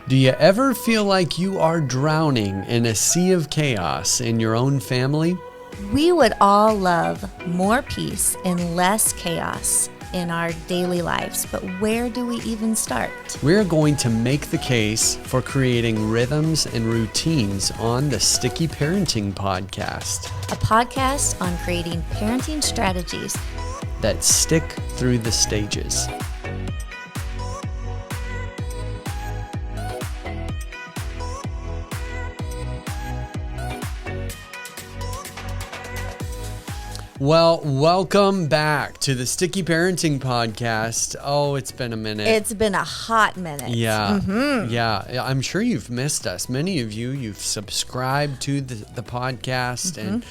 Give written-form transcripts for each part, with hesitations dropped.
Do you ever feel like you are drowning in a sea of chaos in your own family? We would all love more peace and less chaos in our daily lives, but where do we even start? We're going to make the case for creating rhythms and routines on the Sticky Parenting Podcast, A podcast on creating parenting strategies that stick through the stages. Well, welcome back to the Sticky Parenting Podcast. Oh, it's been a minute. It's been a hot minute. Yeah, yeah. I'm sure you've missed us. Many of you've subscribed to the podcast and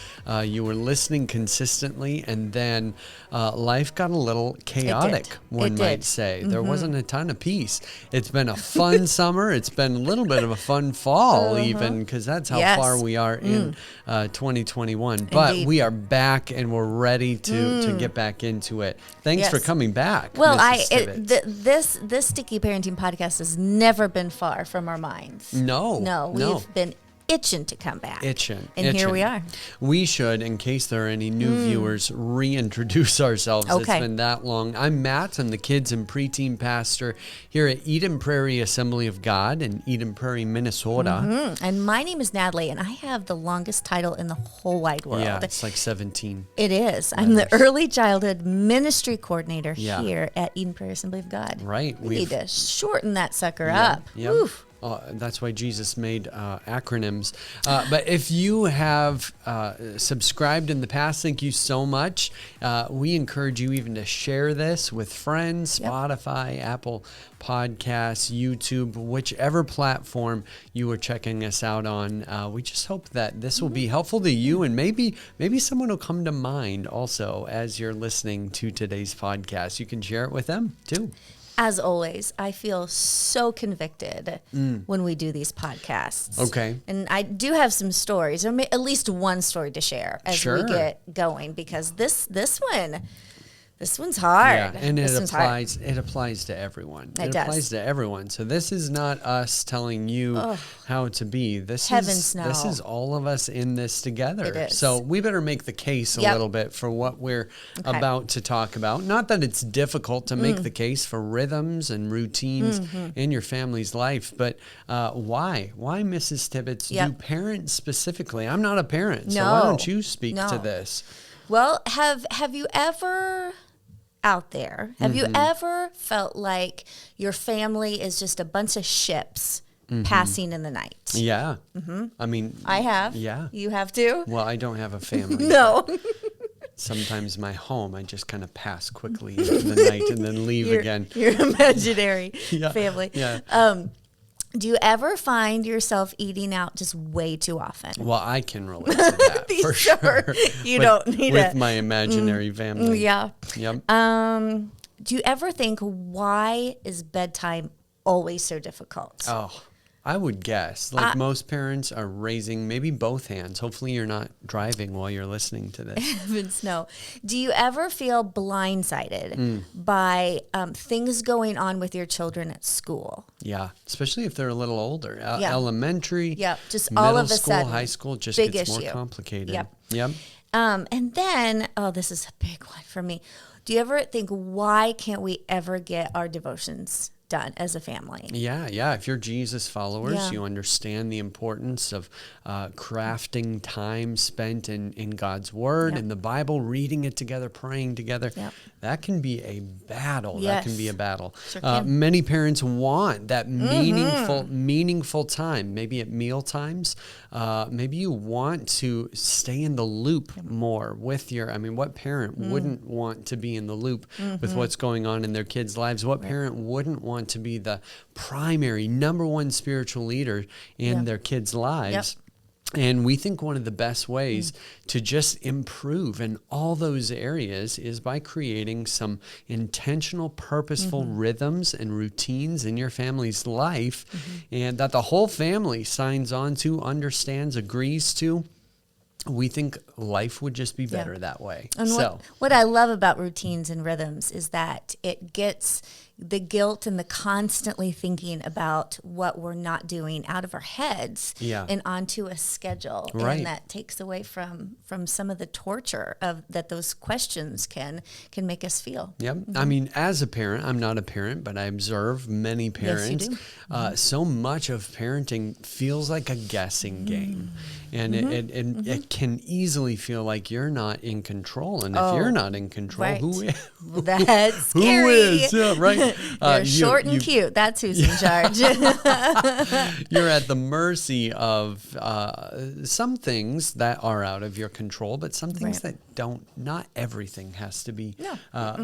you were listening consistently, and then life got a little chaotic, one might say. There wasn't a ton of peace. It's been a fun summer. It's been a little bit of a fun fall even, because that's how far we are in 2021. But we are back and we're ready to get back into it. Thanks for coming back. Well, Mrs. this Sticky Parenting Podcast has never been far from our minds. No. We've been itching to come back. Itching. Here we are. We should, in case there are any new viewers, reintroduce ourselves. Okay. It's been that long. I'm Matt. I'm the kids and preteen pastor here at Eden Prairie Assembly of God in Eden Prairie, Minnesota. And my name is Natalie, and I have the longest title in the whole wide world. Yeah, it's like 17. It is. I'm the Early Childhood Ministry Coordinator here at Eden Prairie Assembly of God. Right. We need to shorten that sucker up. Yep. Oof. That's why Jesus made acronyms. But if you have subscribed in the past, thank you so much. We encourage you even to share this with friends, Spotify, Apple Podcasts, YouTube, whichever platform you are checking us out on. We just hope that this will be helpful to you, and maybe someone will come to mind also as you're listening to today's podcast. You can share it with them too. As always, I feel so convicted when we do these podcasts. Okay. And I do have some stories, or at least one story to share as we get going, because this one's hard. Yeah, and it applies to everyone. It applies to everyone. So this is not us telling you how to be. This is all of us in this together. It is. So we better make the case a little bit for what we're about to talk about. Not that it's difficult to make the case for rhythms and routines in your family's life, but why? Why, Mrs. Tibbetts, do parents specifically? I'm not a parent, so why don't you speak to this? Well, have you ever out there, have you ever felt like your family is just a bunch of ships passing in the night? Yeah. I mean, I have. Yeah. You have too? Well, I don't have a family. No. Sometimes my home, I just kind of pass quickly into the night and then leave again. Your imaginary family. Yeah. Do you ever find yourself eating out just way too often? Well, I can relate to that for sure. You don't need with my imaginary family. Yeah. Yep. Do you ever think, why is bedtime always so difficult? Oh, I would guess. Most parents are raising maybe both hands. Hopefully you're not driving while you're listening to this. Heavens no. Do you ever feel blindsided by things going on with your children at school? Yeah, especially if they're a little older. Elementary, just middle all of a school, sudden, high school just big gets issue. more complicated. Yep. And then, this is a big one for me. Do you ever think, why can't we ever get our devotions done as a family? Yeah. If you're Jesus followers, you understand the importance of crafting time spent in God's Word, in the Bible, reading it together, praying together. That can be a battle. Yes. That can be a battle. Sure many parents want that meaningful time, maybe at meal times. Maybe you want to stay in the loop more with what parent wouldn't want to be in the loop with what's going on in their kids' lives? What parent wouldn't want to be the primary, number one spiritual leader in their kids' lives? And we think one of the best ways to just improve in all those areas is by creating some intentional, purposeful rhythms and routines in your family's life, and that the whole family signs on to, understands, agrees to. We think life would just be better that way. And what I love about routines and rhythms is that it gets the guilt and the constantly thinking about what we're not doing out of our heads and onto a schedule. Right. And that takes away from some of the torture of that those questions can make us feel. Yep. I mean, as a parent, I'm not a parent, but I observe many parents. Yes, you do. So much of parenting feels like a guessing game. And it can easily feel like you're not in control. And if you're not in control, who is? That's scary. Who is? Yeah, right. They're short and cute. That's who's in charge. You're at the mercy of some things that are out of your control, but some things that don't. Not everything has to be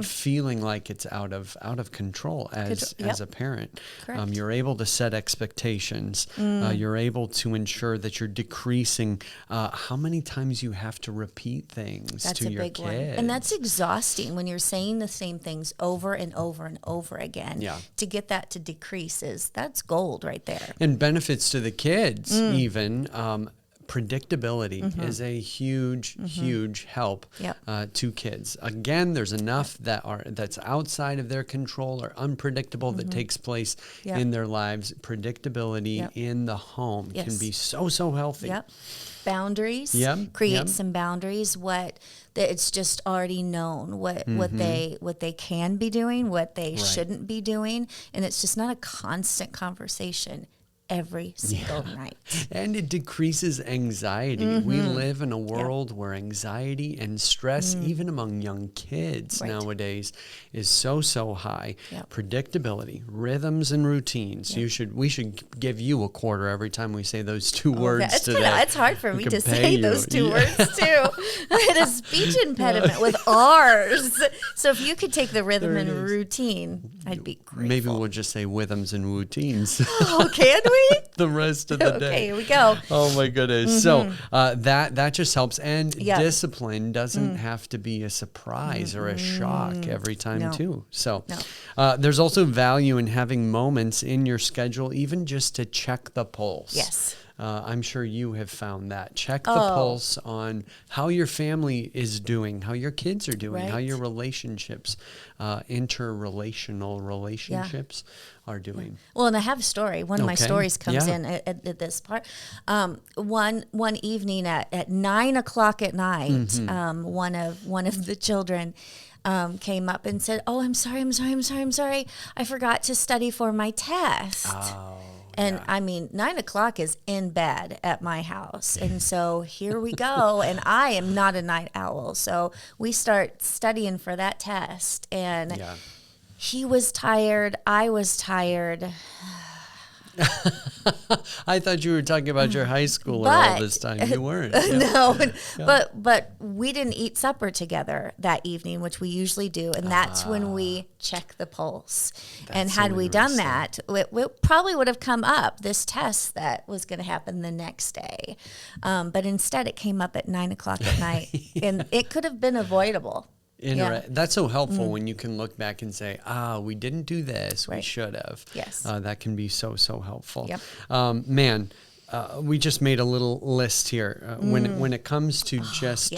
feeling like it's out of control as a parent. You're able to set expectations. You're able to ensure that you're decreasing how many times you have to repeat things to your kids. And that's exhausting when you're saying the same things over and over and over again. To get that to decrease that's gold right there. And benefits to the kids even. Predictability is a huge help to kids. Again, there's enough that's outside of their control or unpredictable that takes place in their lives. Predictability in the home can be so healthy. Boundaries. Create some boundaries. It's just already known what they can be doing, what they shouldn't be doing, and it's just not a constant conversation every single night. And it decreases anxiety. We live in a world where anxiety and stress, even among young kids nowadays, is so high. Predictability, rhythms and routines. We should give you a quarter every time we say those two words today. It's hard for me to say those two words too. I had a speech impediment with R's. So if you could take the rhythm and routine, I'd be grateful. Maybe we'll just say rhythms and routines. Oh, can we? The rest of the day. Okay, here we go. Oh my goodness. So that just helps. And discipline doesn't have to be a surprise or a shock every time too. So there's also value in having moments in your schedule, even just to check the pulse. Yes. I'm sure you have found that. Check the pulse on how your family is doing, how your kids are doing, how your relationships, interrelational relationships are doing. Well, and I have a story. One of my stories comes in at this part. One evening at 9 o'clock at night, one of the children came up and said, "Oh, I'm sorry. I forgot to study for my test." Oh. And I mean, 9 o'clock is in bed at my house. And so here we go. And I am not a night owl. So we start studying for that test. And he was tired. I was tired. I thought you were talking about your high schooler all this time. You weren't. No, but we didn't eat supper together that evening, which we usually do, and that's when we check the pulse. And had we done that, it probably would have come up, this test that was going to happen the next day. But instead, it came up at 9 o'clock at night, and it could have been avoidable. That's so helpful when you can look back and say, we didn't do this. We should have. Yes. That can be so helpful. Yep. Man, we just made a little list here. When it comes to just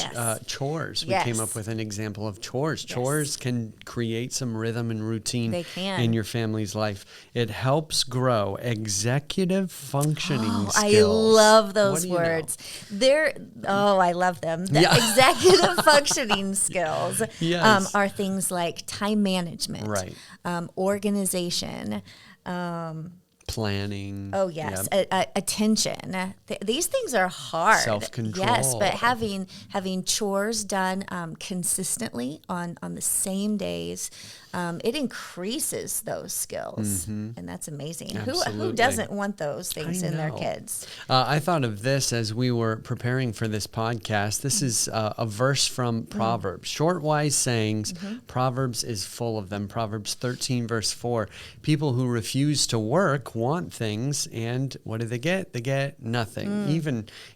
chores, we came up with an example of chores. Chores can create some rhythm and routine in your family's life. It helps grow executive functioning skills. I love those words. I love them. The executive functioning skills are things like time management, organization, planning. Oh, yes. Attention. These things are hard. Self-control. Yes, but having chores done consistently on the same days, it increases those skills. And that's amazing. Who doesn't want those things in their kids? I thought of this as we were preparing for this podcast. This is a verse from Proverbs. Short, wise sayings. Proverbs is full of them. Proverbs 13, verse 4. People who refuse to work want things, and what do they get? They get nothing.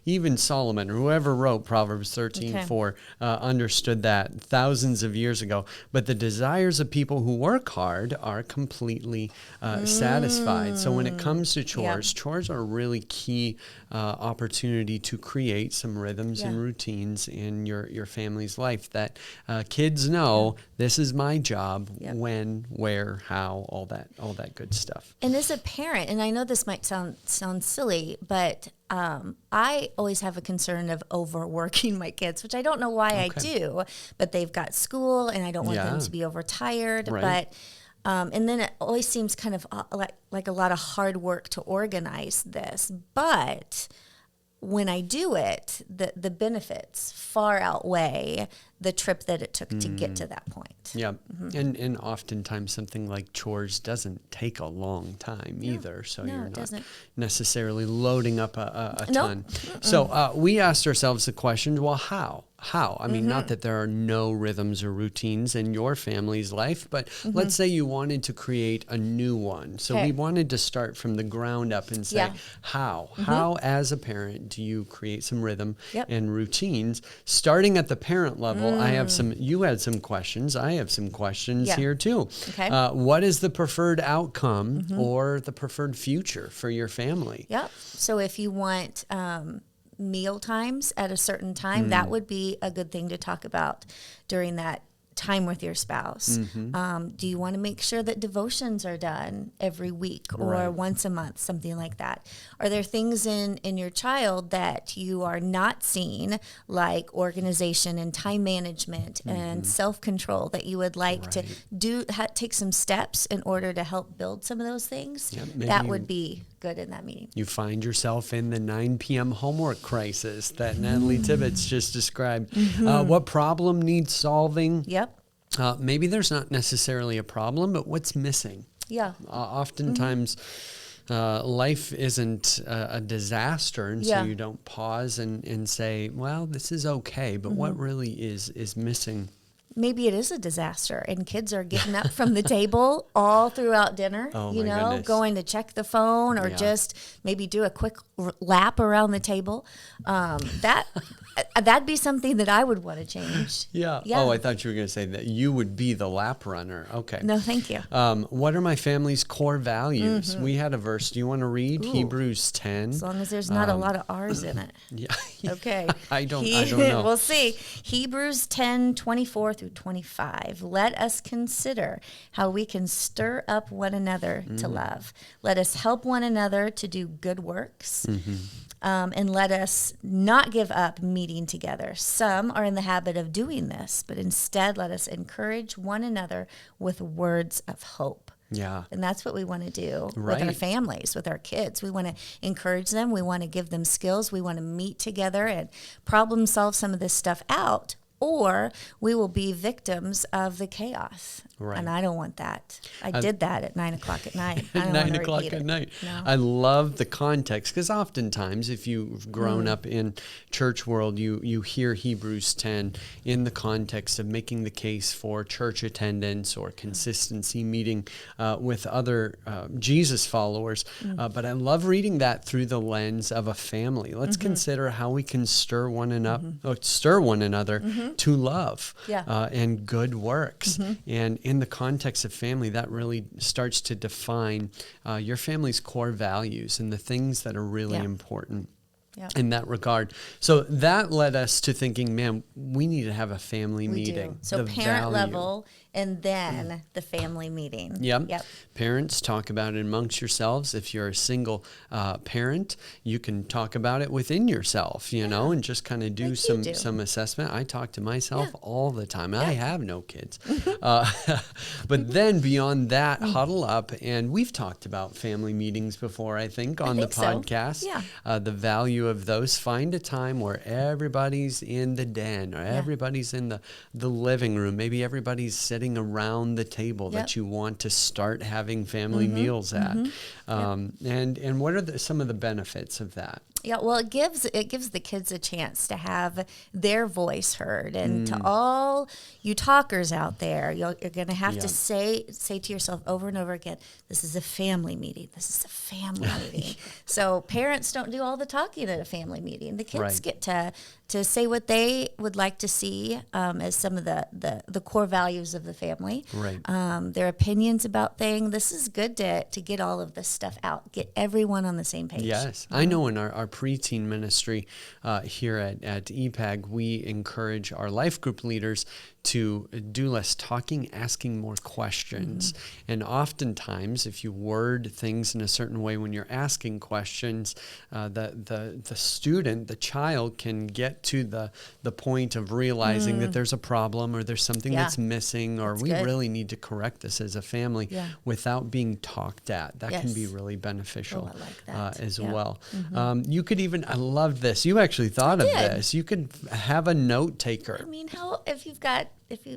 Even Solomon, or whoever wrote Proverbs 13:4, understood that thousands of years ago. But the desires of people who work hard are completely satisfied. So when it comes to chores, chores are a really key opportunity to create some rhythms and routines in your family's life that kids know this is my job, when, where, how, all that good stuff. And as a parent, and I know this might sound silly, but I always have a concern of overworking my kids, which I don't know why I do, but they've got school and I don't want them to be overtired. Right. But and then it always seems kind of like a lot of hard work to organize this. But when I do it, the benefits far outweigh the trip that it took to get to that point. Yeah. And oftentimes something like chores doesn't take a long time either. So you're not necessarily loading up a ton. So we asked ourselves the question, well, how? I mean, not that there are no rhythms or routines in your family's life, but let's say you wanted to create a new one. So we wanted to start from the ground up and say, how? How, as a parent, do you create some rhythm and routines? Starting at the parent level, you had some questions. I have some questions here too. Okay. What is the preferred outcome or the preferred future for your family? Yep. So if you want meal times at a certain time, that would be a good thing to talk about during that time with your spouse. Do you want to make sure that devotions are done every week or once a month, something like that? Are there things in your child that you are not seeing, like organization and time management and self-control, that you would like to take some steps in order to help build some of those things? That would be good in that meeting. You find yourself in the 9 p.m. homework crisis that Natalie Tibbetts just described. What problem needs solving? Maybe there's not necessarily a problem, but what's missing? Oftentimes, life isn't a disaster, and so you don't pause and say, well, this is okay, but what really is missing? Maybe it is a disaster and kids are getting up from the table all throughout dinner, going to check the phone or just maybe do a quick lap around the table. That'd be something that I would want to change. Oh, I thought you were going to say that you would be the lap runner. Okay. No, thank you. What are my family's core values? We had a verse. Do you want to read Hebrews 10? As long as there's not a lot of R's in it. Okay. I don't know. We'll see. Hebrews 10:24 through 25. Let us consider how we can stir up one another to love. Let us help one another to do good works. And let us not give up meeting together. Some are in the habit of doing this, but instead let us encourage one another with words of hope. And that's what we want to do with our families, with our kids. We want to encourage them. We want to give them skills. We want to meet together and problem solve some of this stuff out, or we will be victims of the chaos. And I don't want that. I did that at 9 o'clock at night. I don't 9 o'clock at night. No. I love the context, because oftentimes if you've grown up in church world, you hear Hebrews 10 in the context of making the case for church attendance or consistency, meeting with other Jesus followers. But I love reading that through the lens of a family. Let's consider how we can stir one another to love and good works. And in the context of family, that really starts to define your family's core values and the things that are really important in that regard. So that led us to thinking, man, we need to have a family meeting. So parent level and then the family meeting. Parents, talk about it amongst yourselves. If you're a single parent, you can talk about it within yourself, you know, and just kind of do some assessment. I talk to myself all the time. I have no kids. But then beyond that, huddle up. And we've talked about family meetings before, I think the podcast. The value of those. Find a time where everybody's in the den or everybody's in the living room. Maybe everybody's sitting around the table that you want to start having family meals at. And what are some of the benefits of that? Yeah, well, it gives the kids a chance to have their voice heard, and to all you talkers out there, you're going to have to say to yourself over and over again, "This is a family meeting. This is a family meeting." So parents don't do all the talking at a family meeting. The kids get to say what they would like to see as some of the core values of the family. Right. Their opinions about things. This is good to get all of this stuff out. Get everyone on the same page. Yes. I know in our preteen ministry here at EPAG, we encourage our life group leaders to do less talking, asking more questions. And oftentimes, if you word things in a certain way when you're asking questions, the student, the child, can get to the point of realizing that there's a problem or there's something that's missing, or we really need to correct this as a family without being talked at. That can be really beneficial as well. You could even, I love this. You actually thought of this. You could have a note taker. I mean,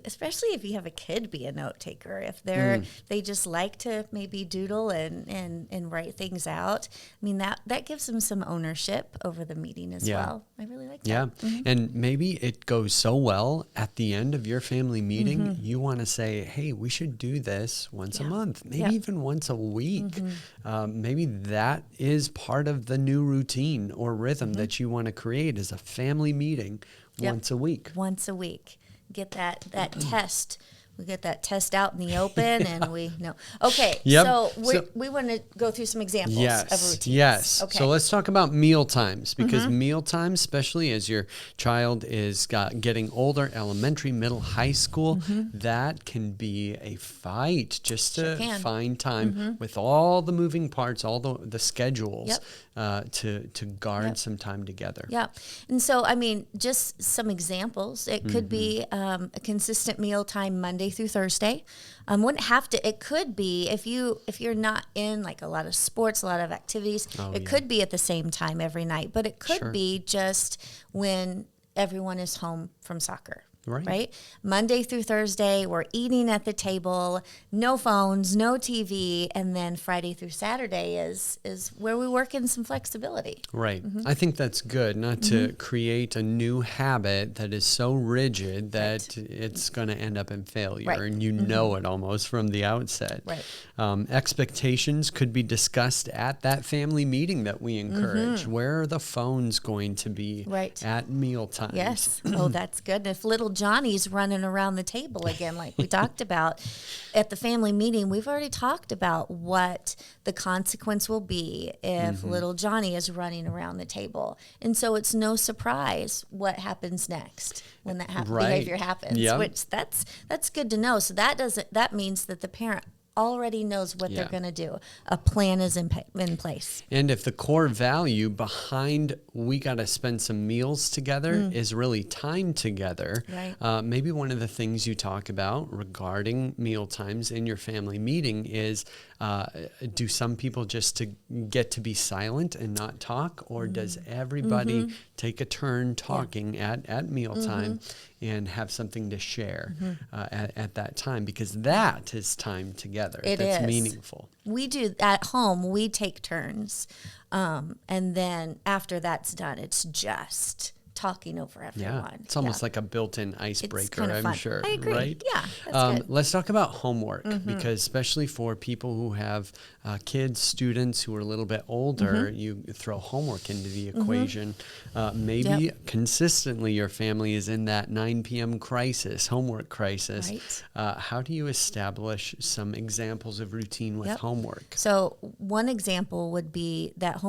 especially if you have a kid be a note taker, if they just like to maybe doodle and write things out. I mean, that gives them some ownership over the meeting as well. I really like that. Yeah. And maybe it goes so well at the end of your family meeting, you want to say, hey, we should do this once a month, maybe even once a week. Maybe that is part of the new routine or rhythm that you want to create, is a family meeting once a week. Once a week. Get that test. We get that test out in the open, and we know. Okay, so we want to go through some examples of routines. Yes. Okay. So let's talk about meal times, because meal times, especially as your child is getting older, elementary, middle, high school, that can be a fight just to find time with all the moving parts, all the schedules to guard some time together. Yeah. And so, I mean, just some examples. It could be a consistent meal time Monday through Thursday. Wouldn't have to. It could be if you're not in like a lot of sports, a lot of activities. It could be at the same time every night, but it could be just when everyone is home from soccer. Right? Monday through Thursday, we're eating at the table, no phones, no TV, and then Friday through Saturday is where we work in some flexibility. Right. I think that's good, not to create a new habit that is so rigid that it's going to end up in failure, and you know it almost from the outset. Right. Expectations could be discussed at that family meeting that we encourage. Where are the phones going to be at mealtime? Yes. Oh, that's good. If little Johnny's running around the table again, like we talked about at the family meeting, we've already talked about what the consequence will be if little Johnny is running around the table. And so it's no surprise what happens next when that behavior happens, which that's good to know. So that means that the parent already knows what they're going to do. A plan is in place. And if the core value behind we got to spend some meals together is really time together, maybe one of the things you talk about regarding meal times in your family meeting is, do some people just to get to be silent and not talk, or does everybody take a turn talking at mealtime and have something to share at that time? Because that is time together. That's meaningful. We do at home. We take turns, and then after that's done, it's just talking over everyone. Yeah, it's almost like a built-in icebreaker, I'm fun. sure. I agree. Right? Yeah, that's good. Let's talk about homework, because especially for people who have kids, students who are a little bit older, you throw homework into the equation. Maybe consistently your family is in that 9 p.m. crisis, homework crisis. Right. How do you establish some examples of routine with homework? So one example would be that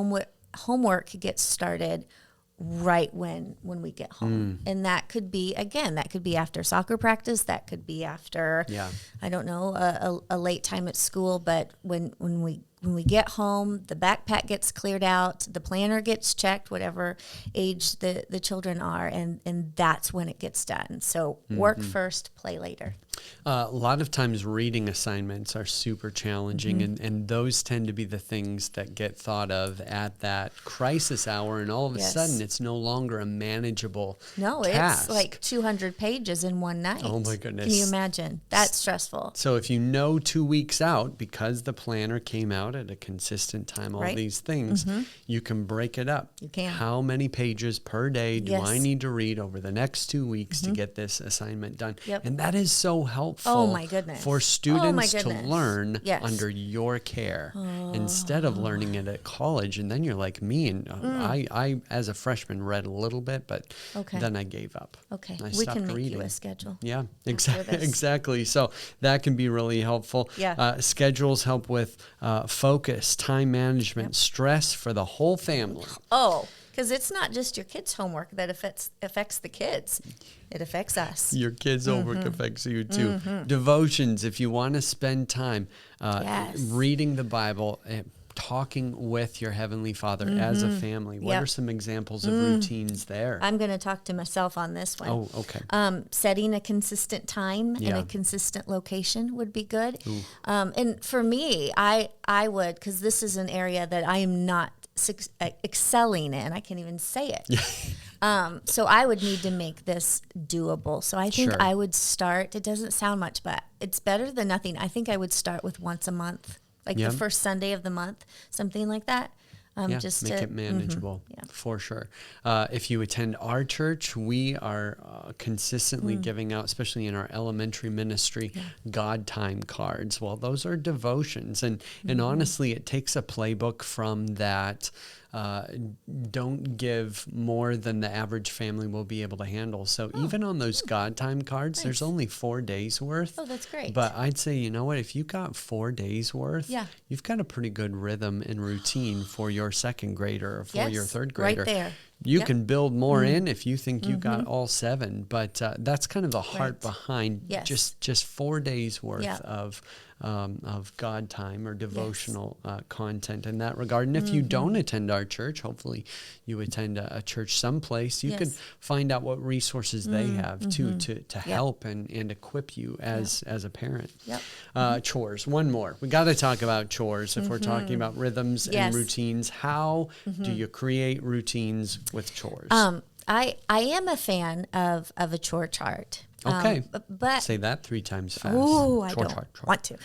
homework gets started right when we get home. And that could be after soccer practice, that could be after I don't know, a late time at school, but when we get home, the backpack gets cleared out, the planner gets checked, whatever age the children are, and that's when it gets done. So work first, play later. A lot of times reading assignments are super challenging, and those tend to be the things that get thought of at that crisis hour, and all of a sudden it's no longer a manageable task. It's like 200 pages in one night. Oh my goodness. Can you imagine? That's stressful. So if you know 2 weeks out, because the planner came out at a consistent time, all these things, you can break it up. You can. How many pages per day do I need to read over the next 2 weeks to get this assignment done? Yep. And that is so helpful for students to learn under your care instead of learning it at college. And then you're like me, and I as a freshman read a little bit, but then I gave up. Okay, we can make reading. You a schedule. Yeah, exactly. So that can be really helpful. Schedules help with focus, time management, stress for the whole family. Because it's not just your kids' homework that affects the kids. It affects us. Your kids' homework affects you too. Devotions, if you want to spend time reading the Bible, talking with your Heavenly Father as a family. What are some examples of routines there? I'm going to talk to myself on this one. Oh, okay. Setting a consistent time and a consistent location would be good. And for me, I would, because this is an area that I am not excelling in. I can't even say it. So I would need to make this doable. So I think I would start, it doesn't sound much, but it's better than nothing. I think I would start with once a month, like the first Sunday of the month, something like that. Just make it manageable for sure. If you attend our church, we are consistently giving out, especially in our elementary ministry, God time cards. Well, those are devotions, and honestly, it takes a playbook from that. Don't give more than the average family will be able to handle. So even on those God time cards, there's only 4 days worth. Oh, that's great. But I'd say, you know what, if you got 4 days worth, you've got a pretty good rhythm and routine for your second grader or for your third grader. Right there. You can build more in if you think you got all 7, but that's kind of the heart behind just 4 days worth of God time or devotional content in that regard. And if you don't attend our church, hopefully you attend a church someplace, you can find out what resources they have to help and equip you as a parent. Chores, one more. We got to talk about chores if we're talking about rhythms and routines. How do you create routines with chores? I am a fan of a chore chart. Okay. But say that 3 times fast. Oh, I don't want to.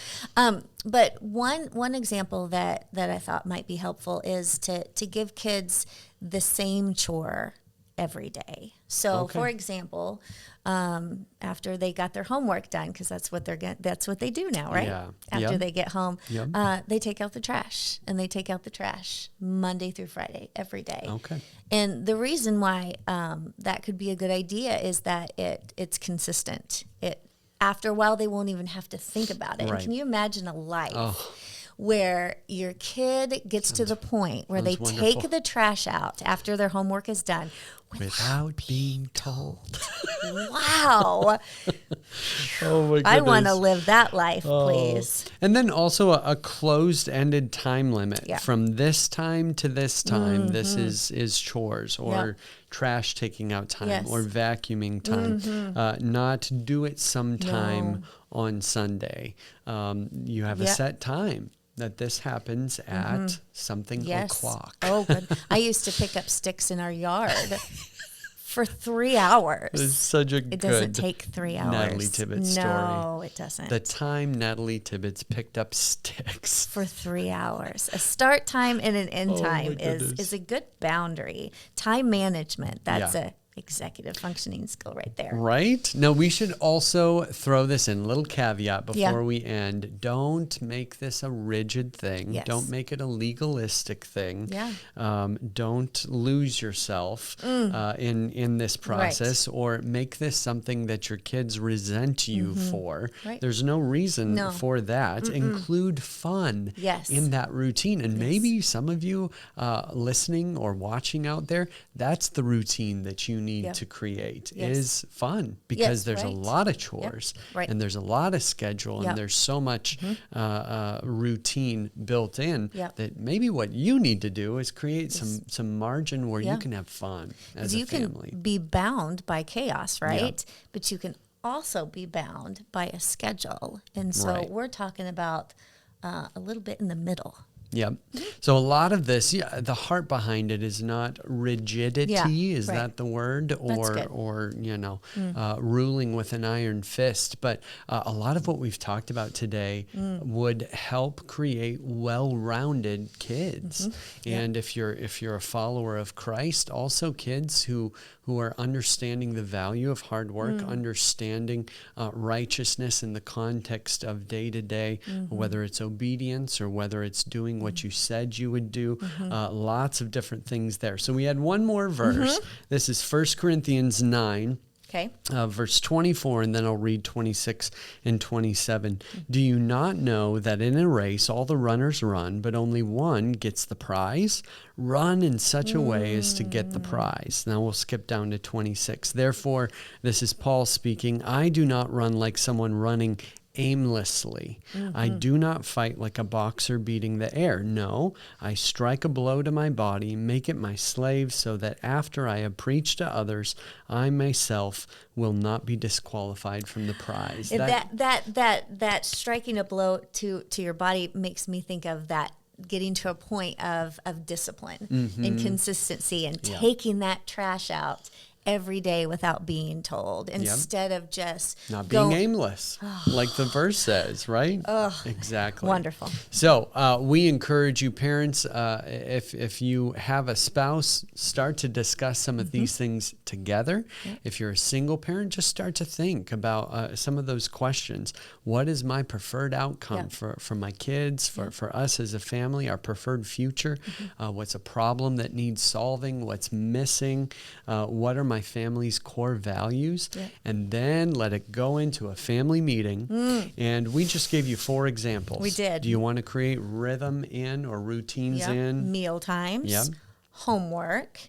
But one example that I thought might be helpful is to give kids the same chore every day. So, for example, after they got their homework done, because that's what they do now, right? Yeah. After they get home, they take out the trash, and they take out the trash Monday through Friday every day. Okay. And the reason why that could be a good idea is that it's consistent. After a while, they won't even have to think about it. Right. And can you imagine a life where your kid gets to the point where they take the trash out after their homework is done without being told? Wow. Oh my goodness. I want to live that life, please. And then also a closed-ended time limit. From this time to this time, this is chores or trash taking out time or vacuuming time. Not do it sometime on Sunday. You have a set time that this happens at something o'clock. Oh, good. I used to pick up sticks in our yard for 3 hours. It's such a It doesn't take 3 hours. Natalie Tibbetts story. No, it doesn't. The time Natalie Tibbetts picked up sticks. For 3 hours. A start time and an end time is a good boundary. Time management, that's a executive functioning skill right there. Right? Now, we should also throw this in, little caveat before we end. Don't make this a rigid thing. Yes. Don't make it a legalistic thing. Yeah. Don't lose yourself in this process or make this something that your kids resent you for. Right. There's no reason for that. Include fun in that routine. And maybe some of you listening or watching out there, that's the routine that you need to create is fun, because there's a lot of chores and there's a lot of schedule and there's so much routine built in that maybe what you need to do is create some margin where you can have fun as a family. You can be bound by chaos, right? But you can also be bound by a schedule. And so we're talking about a little bit in the middle. Yep. So a lot of this, the heart behind it is not rigidity. Yeah, is that the word? Or ruling with an iron fist. But a lot of what we've talked about today would help create well-rounded kids. And if you're a follower of Christ, also kids who are understanding the value of hard work, understanding righteousness in the context of day to day, whether it's obedience or whether it's doing what you said you would do, lots of different things there. So we had one more verse. This is 1 Corinthians 9. Okay. Verse 24, and then I'll read 26 and 27. Do you not know that in a race all the runners run, but only one gets the prize? Run in such a way as to get the prize. Now we'll skip down to 26. Therefore, this is Paul speaking, I do not run like someone running aimlessly. I do not fight like a boxer beating the air. No, I strike a blow to my body, make it my slave, so that after I have preached to others, I myself will not be disqualified from the prize. That striking a blow to your body makes me think of that getting to a point of discipline and consistency and taking that trash out every day without being told, instead of just not being aimless, like the verse says, right? Exactly. Wonderful. So we encourage you, parents, if you have a spouse, start to discuss some of these things together. If you're a single parent, just start to think about some of those questions. What is my preferred outcome for my kids, for us as a family, our preferred future? What's a problem that needs solving? What's missing? What are my family's core values? And then let it go into a family meeting. And we just gave you 4 examples. We did. Do you want to create rhythm in or routines in? Meal times, homework,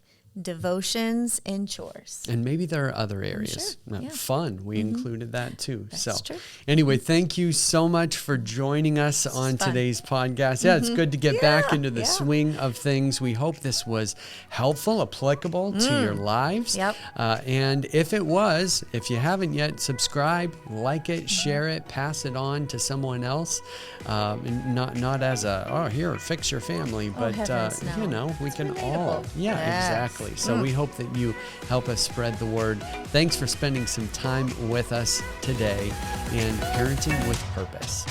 devotions, and chores. And maybe there are other areas. Fun. We included that too. That's true. Anyway, thank you so much for joining us on today's podcast. It's good to get back into the swing of things. We hope this was helpful, applicable to your lives. And if it was, if you haven't yet, subscribe, like it, share it, pass it on to someone else. Not as here, fix your family, but we can all. Exactly. So we hope that you help us spread the word. Thanks for spending some time with us today in Parenting with Purpose.